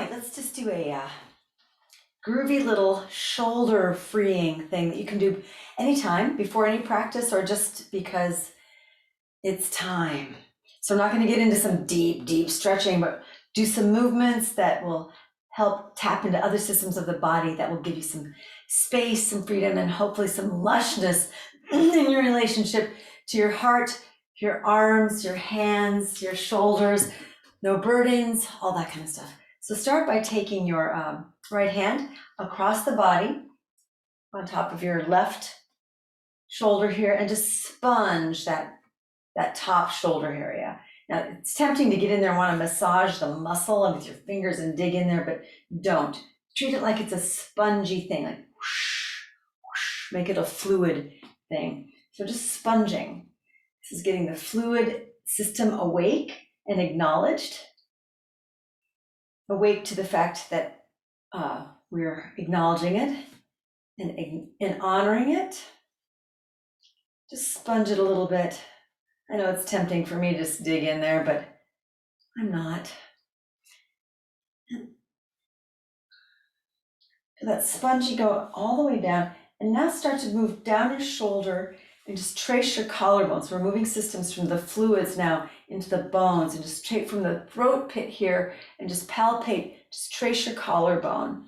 right, let's just do a groovy little shoulder freeing thing that you can do anytime before any practice or just because it's time. So I'm not going to get into some deep stretching, but do some movements that will help tap into other systems of the body that will give you some space, some freedom, and hopefully some lushness in your relationship to your heart, your arms, your hands, your shoulders, no burdens, all that kind of stuff. So start by taking your right hand across the body on top of your left shoulder here and just sponge that top shoulder area. Now it's tempting to get in there and want to massage the muscle and with your fingers and dig in there, but don't. Treat it like it's a spongy thing, like whoosh, whoosh, make it a fluid thing. So just sponging. This is getting the fluid system awake and acknowledged. Awake to the fact that we're acknowledging it and honoring it. Just sponge it a little bit. I know it's tempting for me to just dig in there, but I'm not. Let spongy go all the way down, and now start to move down your shoulder and just trace your collarbones. We're moving systems from the fluids now into the bones, and just straight from the throat pit here and just palpate, just trace your collarbone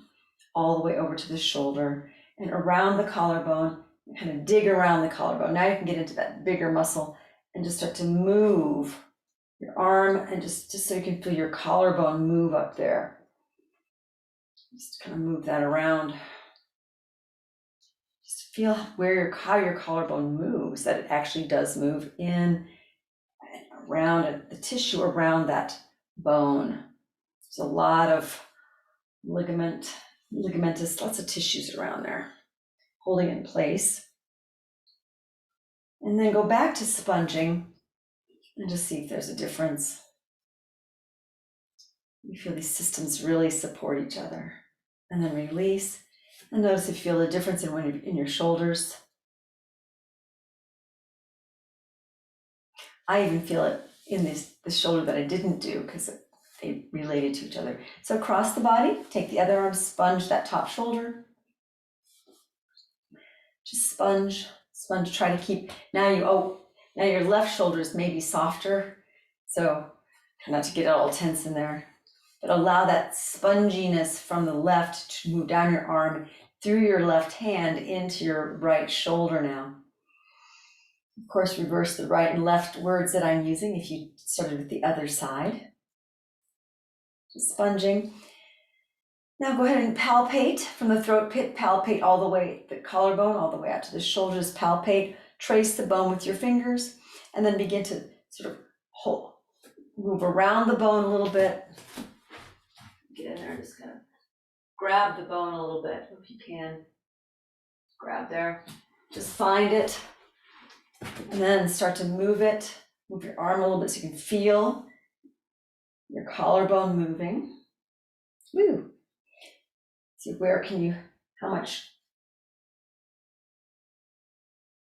all the way over to the shoulder and around the collarbone, and kind of dig around the collarbone. Now you can get into that bigger muscle and just start to move your arm and just so you can feel your collarbone move up there. Just kind of move that around. Just feel how your collarbone moves, that it actually does move in and around the tissue around that bone. There's a lot of ligamentous, lots of tissues around there, holding it in place. And then go back to sponging and just see if there's a difference. You feel these systems really support each other. And then release. And notice if you feel a difference in your shoulders. I even feel it in the shoulder that I didn't do because they related to each other. So across the body, take the other arm, sponge that top shoulder. Just sponge, try to keep, now your left shoulder is maybe softer. So try not to get it all tense in there. But allow that sponginess from the left to move down your arm through your left hand into your right shoulder now. Of course, reverse the right and left words that I'm using if you started with the other side. Just sponging. Now go ahead and palpate from the throat pit, palpate all the way, the collarbone, all the way out to the shoulders, palpate, trace the bone with your fingers, and then begin to sort of move around the bone a little bit. Get in there and just kind of grab the bone a little bit if you can. Grab there, just find it, and then start to move it. Move your arm a little bit so you can feel your collarbone moving. Woo. See how much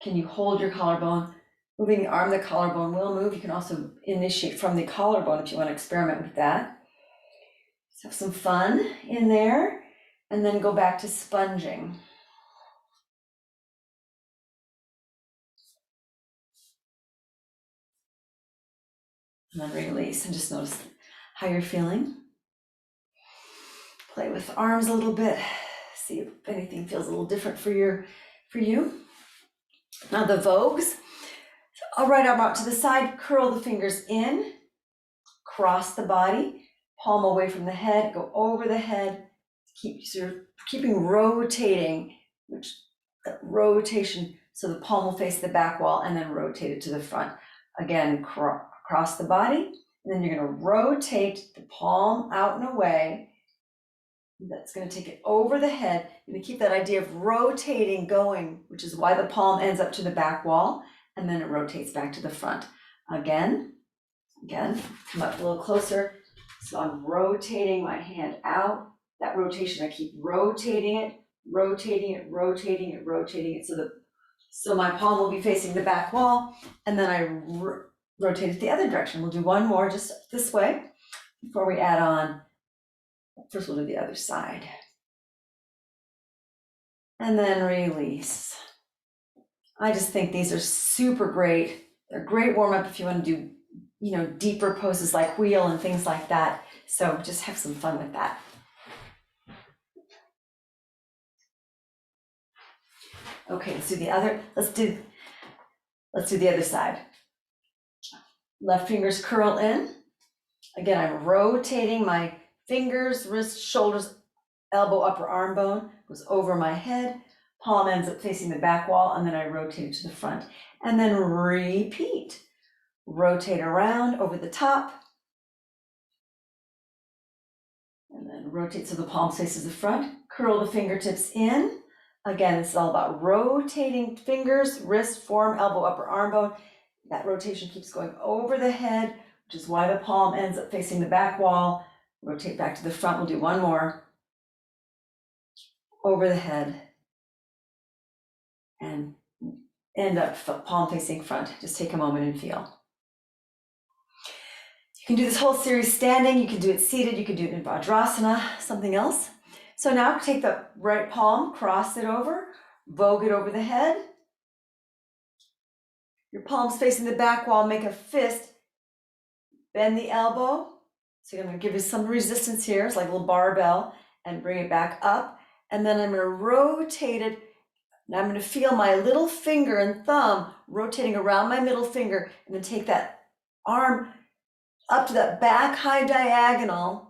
can you hold your collarbone? Moving the arm, the collarbone will move. You can also initiate from the collarbone if you want to experiment with that. So have some fun in there, and then go back to sponging. And then release, and just notice how you're feeling. Play with the arms a little bit, see if anything feels a little different for you. Now the vogues. So right arm out to the side, curl the fingers in, cross the body. Palm away from the head, go over the head, keeping rotating, which that rotation, so the palm will face the back wall and then rotate it to the front. Again, across the body, and then you're gonna rotate the palm out and away. That's gonna take it over the head. You're gonna keep that idea of rotating going, which is why the palm ends up to the back wall, and then it rotates back to the front. Again, come up a little closer. So I'm rotating my hand out. That rotation, I keep rotating it. So my palm will be facing the back wall, and then I rotate it the other direction. We'll do one more just this way before we add on First, we'll do the other side. And then release. I just think these are super great. They're a great warm-up if you want to do, deeper poses like wheel and things like that. So just have some fun with that. Okay, let's do the other side. Left fingers curl in. Again, I'm rotating my fingers, wrists, shoulders, elbow, upper arm bone goes over my head. Palm ends up facing the back wall, and then I rotate to the front. And then repeat. Rotate around over the top. And then rotate so the palm faces the front. Curl the fingertips in. Again, this is all about rotating fingers, wrist, forearm, elbow, upper arm bone. That rotation keeps going over the head, which is why the palm ends up facing the back wall. Rotate back to the front. We'll do one more. Over the head. And end up palm facing front. Just take a moment and feel. You can do this whole series standing. You can do it seated. You can do it in Vajrasana, something else. So now take the right palm, cross it over, vogue it over the head. Your palms facing the back wall, make a fist, bend the elbow. So I'm going to give you some resistance here. It's like a little barbell, and bring it back up. And then I'm going to rotate it. Now I'm going to feel my little finger and thumb rotating around my middle finger, and then take that arm up to that back high diagonal.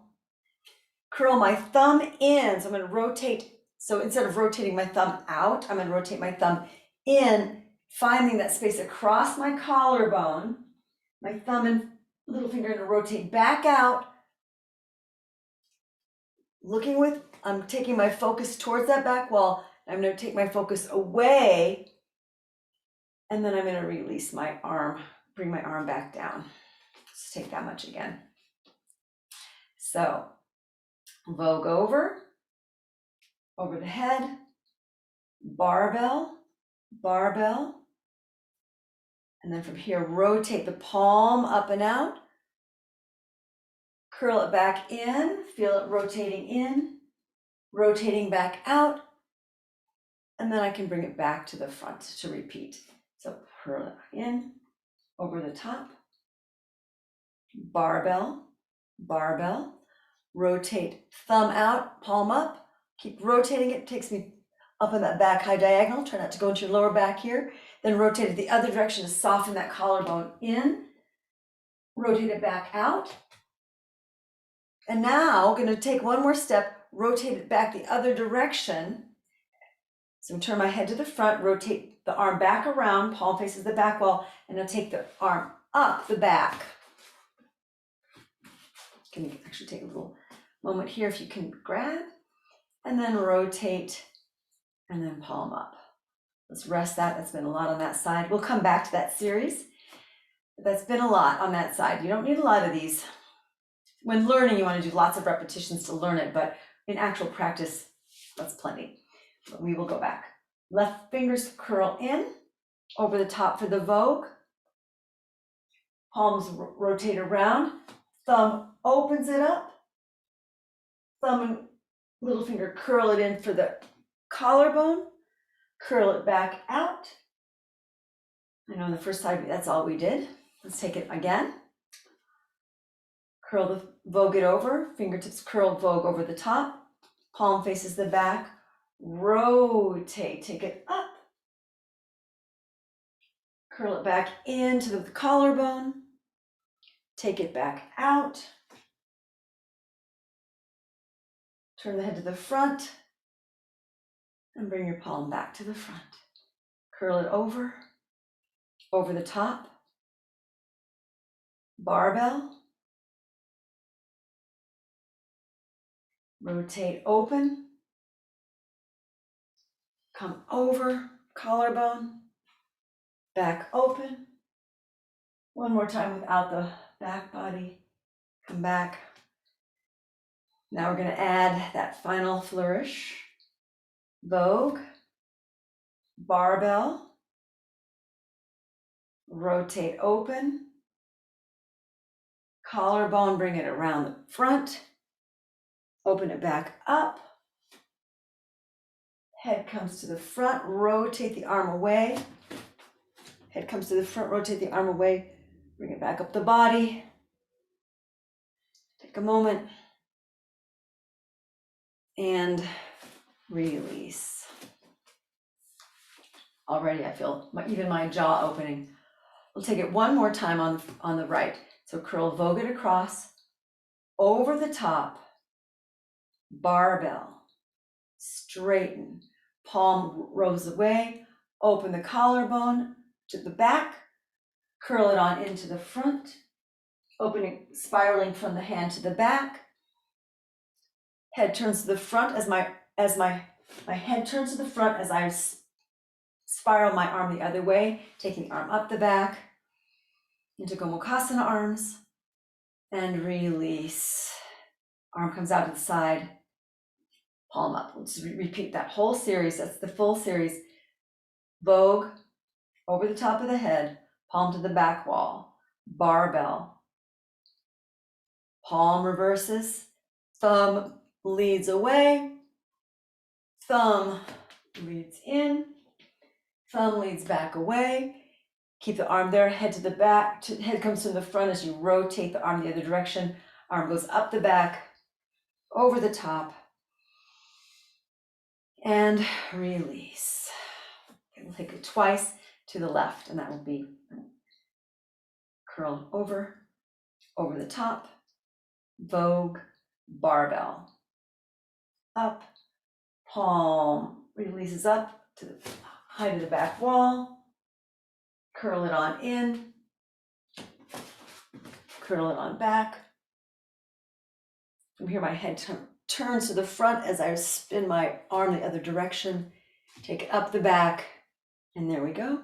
Curl my thumb in. So I'm going to rotate. So instead of rotating my thumb out, I'm going to rotate my thumb in, finding that space across my collarbone. My thumb and little finger going to rotate back out. I'm taking my focus towards that back wall. I'm going to take my focus away, and then I'm going to release my arm, bring my arm back down. Just take that much again. So, vogue over the head, barbell, and then from here, rotate the palm up and out, curl it back in, feel it rotating in, rotating back out, and then I can bring it back to the front to repeat. So curl it in, over the top, barbell, rotate, thumb out, palm up, keep rotating it, takes me up in that back high diagonal, try not to go into your lower back here, then rotate it the other direction to soften that collarbone in, rotate it back out, and now I'm going to take one more step, rotate it back the other direction. So I'm turn my head to the front, rotate the arm back around, palm faces the back wall, and I'll take the arm up the back. Can you actually take a little moment here if you can grab, and then rotate, and then palm up. Let's rest that. That's been a lot on that side. We'll come back to that series. That's been a lot on that side. You don't need a lot of these. When learning, you want to do lots of repetitions to learn it, but in actual practice, that's plenty. But we will go back. Left fingers curl in, over the top for the vogue. Palms rotate around. Thumb opens it up. Thumb and little finger curl it in for the collarbone. Curl it back out. I know the first time that's all we did. Let's take it again. Curl the vogue it over. Fingertips curl, vogue over the top. Palm faces the back. Rotate, take it up. Curl it back into the collarbone. Take it back out. Turn the head to the front and bring your palm back to the front. Curl it over the top. Barbell. Rotate open. Come over, collarbone. Back open. One more time without the back body. Come back. Now we're going to add that final flourish. Vogue, barbell, rotate open, collarbone, bring it around the front, Open it back up. Head comes to the front, rotate the arm away. Head comes to the front, rotate the arm away. Bring it back up the body. Take a moment. And release. Already I feel even my jaw opening. We'll take it one more time on the right. So curl, vogue it across, over the top, barbell, straighten, palm rose away, open the collarbone to the back, curl it on into the front, opening, spiraling from the hand to the back. Head turns to the front as my head turns to the front as I spiral my arm the other way, taking the arm up the back into gomukhasana arms, and release. Arm comes out to the side, palm up. Let's repeat that whole series. That's the full series. Vogue, over the top of the head, palm to the back wall, barbell, palm reverses, thumb leads away, thumb leads in, thumb leads back away. Keep the arm there, head to the back, head comes from the front as you rotate the arm the other direction. Arm goes up the back, over the top, and release. Okay, we'll take it twice to the left, and that will be curl over the top, vogue, barbell, up, palm releases up to the height of the back wall, curl it on in, curl it on back. From here, my head turns to the front as I spin my arm the other direction, take it up the back, and there we go.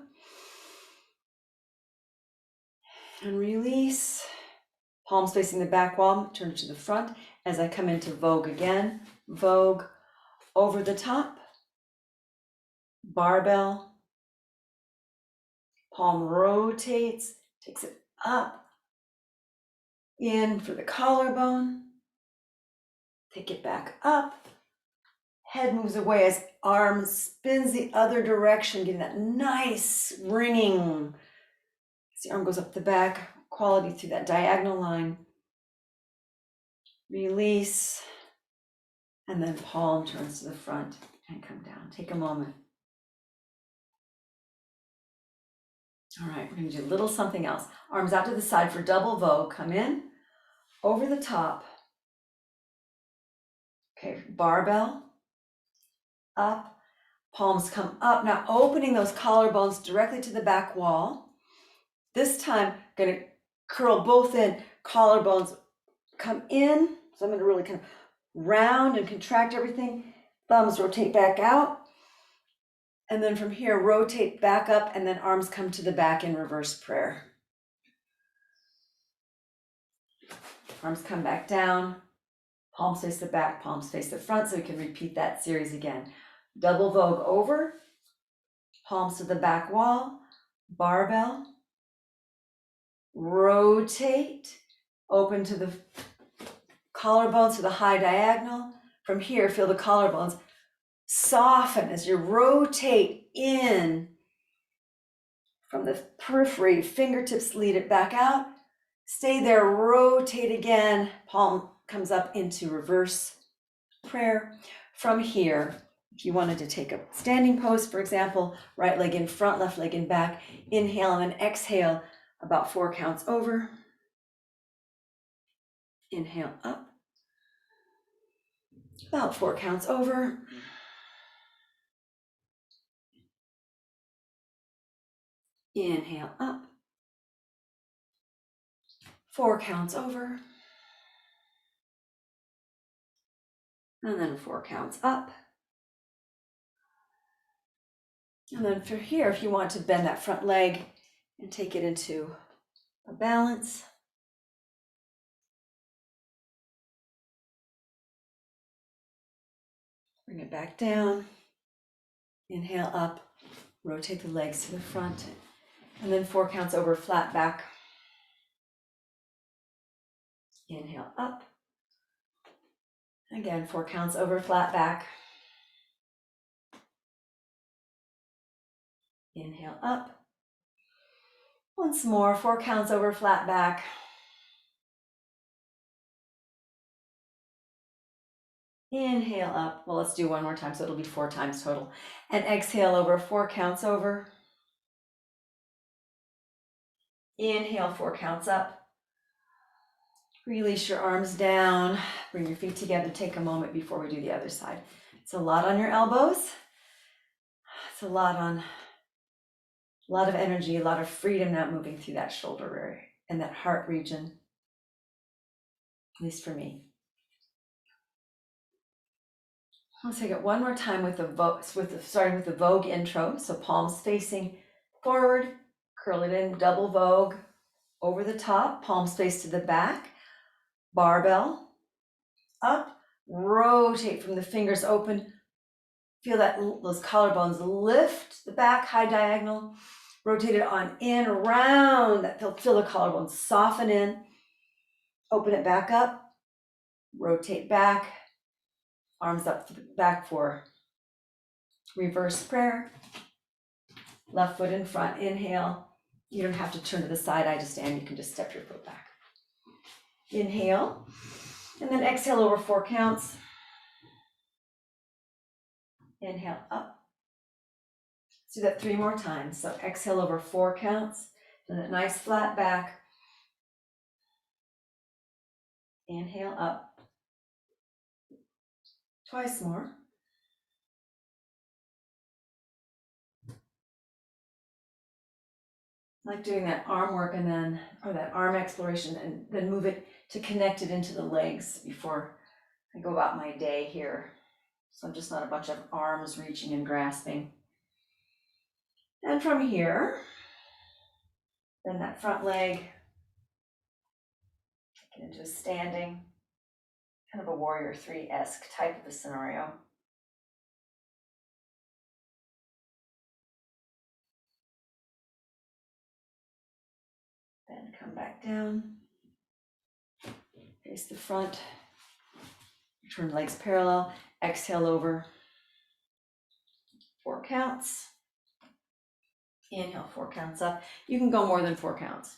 And release. Palms facing the back wall, turn to the front as I come into vogue again. Vogue, over the top, barbell, palm rotates, takes it up, in for the collarbone, take it back up, head moves away as arm spins the other direction, getting that nice ringing. As the arm goes up the back, quality through that diagonal line. Release, and then palm turns to the front and come down. Take a moment. All right, we're going to do a little something else. Arms out to the side for double vogue. Come in, over the top. Okay, barbell, up, palms come up. Now opening those collarbones directly to the back wall. This time, going to curl both in, collarbones come in. So I'm going to really kind of round and contract everything. Thumbs rotate back out. And then from here, rotate back up, and then arms come to the back in reverse prayer. Arms come back down, palms face the back, palms face the front, so we can repeat that series again. Double vogue over, palms to the back wall, barbell, rotate, open to the collarbones to the high diagonal. From here, feel the collarbones soften as you rotate in from the periphery, fingertips lead it back out. Stay there, rotate again, palm comes up into reverse prayer. From here, if you wanted to take a standing pose, for example, right leg in front, left leg in back, inhale and then exhale about 4 counts over. Inhale up, about 4 counts over. Inhale up, 4 counts over, and then 4 counts up. And then for here, if you want to bend that front leg and take it into a balance. Bring it back down, inhale up, rotate the legs to the front, and then 4 counts over, flat back. Inhale up, Again, 4 counts over, flat back. Inhale up. Once more, 4 counts over, flat back. Inhale up. Well, let's do one more time, so it'll be 4 times total. And exhale over, 4 counts over. Inhale, 4 counts up. Release your arms down. Bring your feet together. Take a moment before we do the other side. It's a lot on your elbows. It's a lot of energy, a lot of freedom now moving through that shoulder area and that heart region, at least for me. Let's take it one more time with starting with the vogue intro. So palms facing forward, curl it in, double vogue over the top, palms face to the back, barbell up, rotate from the fingers open. Feel that those collarbones lift the back, high diagonal. Rotate it on in, around. That feel the collarbones soften in. Open it back up. Rotate back. Arms up back for reverse prayer. Left foot in front. Inhale. You don't have to turn to the side. I just am. You can just step your foot back. Inhale. And then exhale over 4 counts. Inhale up. Let's do that 3 more times. So exhale over 4 counts. And a nice flat back. Inhale up. Twice more. Like doing that arm work and then, or that arm exploration, and then move it to connect it into the legs before I go about my day here. So I'm just not a bunch of arms reaching and grasping. And from here, then that front leg, take it into a standing, kind of a warrior 3-esque type of a scenario. Then come back down, face the front, turn legs parallel, exhale over 4 counts. Inhale, 4 counts up. You can go more than 4 counts.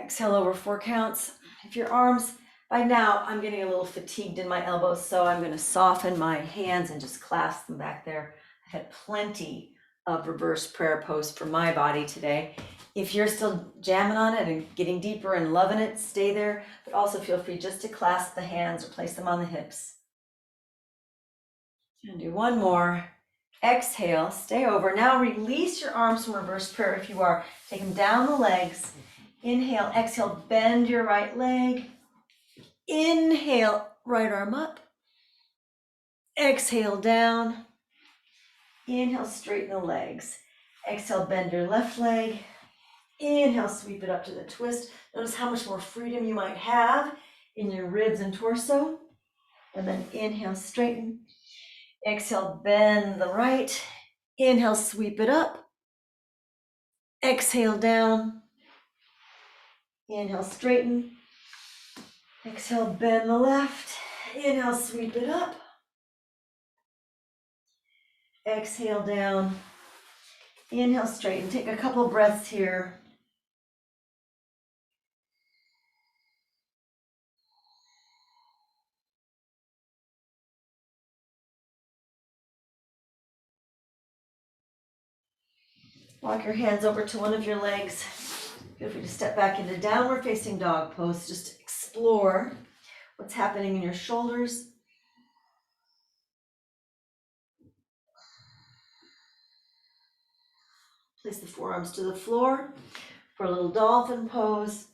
Exhale over 4 counts. If your arms, by now I'm getting a little fatigued in my elbows, so I'm going to soften my hands and just clasp them back there. I've had plenty of reverse prayer pose for my body today. If you're still jamming on it and getting deeper and loving it, stay there, but also feel free just to clasp the hands or place them on the hips. And do one more. Exhale, stay over. Now release your arms from reverse prayer if you are. Take them down the legs. Inhale, exhale, bend your right leg. Inhale, right arm up. Exhale, down. Inhale, straighten the legs. Exhale, bend your left leg. Inhale, sweep it up to the twist. Notice how much more freedom you might have in your ribs and torso. And then inhale, straighten. Exhale, bend the right. Inhale, sweep it up. Exhale, down. Inhale, straighten. Exhale, bend the left. Inhale, sweep it up. Exhale, down. Inhale, straighten. Take a couple of breaths here. Walk your hands over to one of your legs. Feel free to step back into downward facing dog pose. Just explore what's happening in your shoulders. Place the forearms to the floor for a little dolphin pose.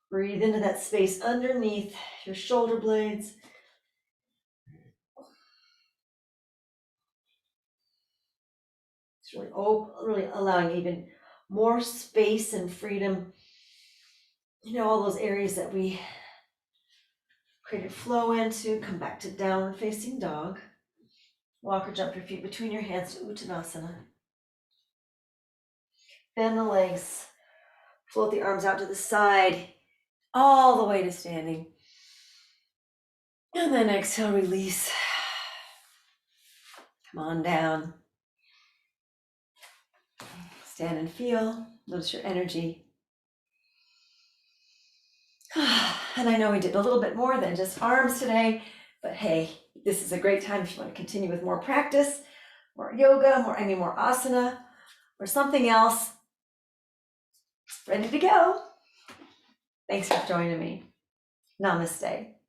Breathe into that space underneath your shoulder blades. It's really allowing even more space and freedom. You know, all those areas that we created flow into. Come back to downward facing dog. Walk or jump your feet between your hands to Uttanasana. Bend the legs. Float the arms out to the side, all the way to standing. And then exhale, release. Come on down. Stand and feel. Notice your energy. And I know we did a little bit more than just arms today, but hey, this is a great time if you want to continue with more practice, more yoga, more asana, or something else. Ready to go. Thanks for joining me. Namaste.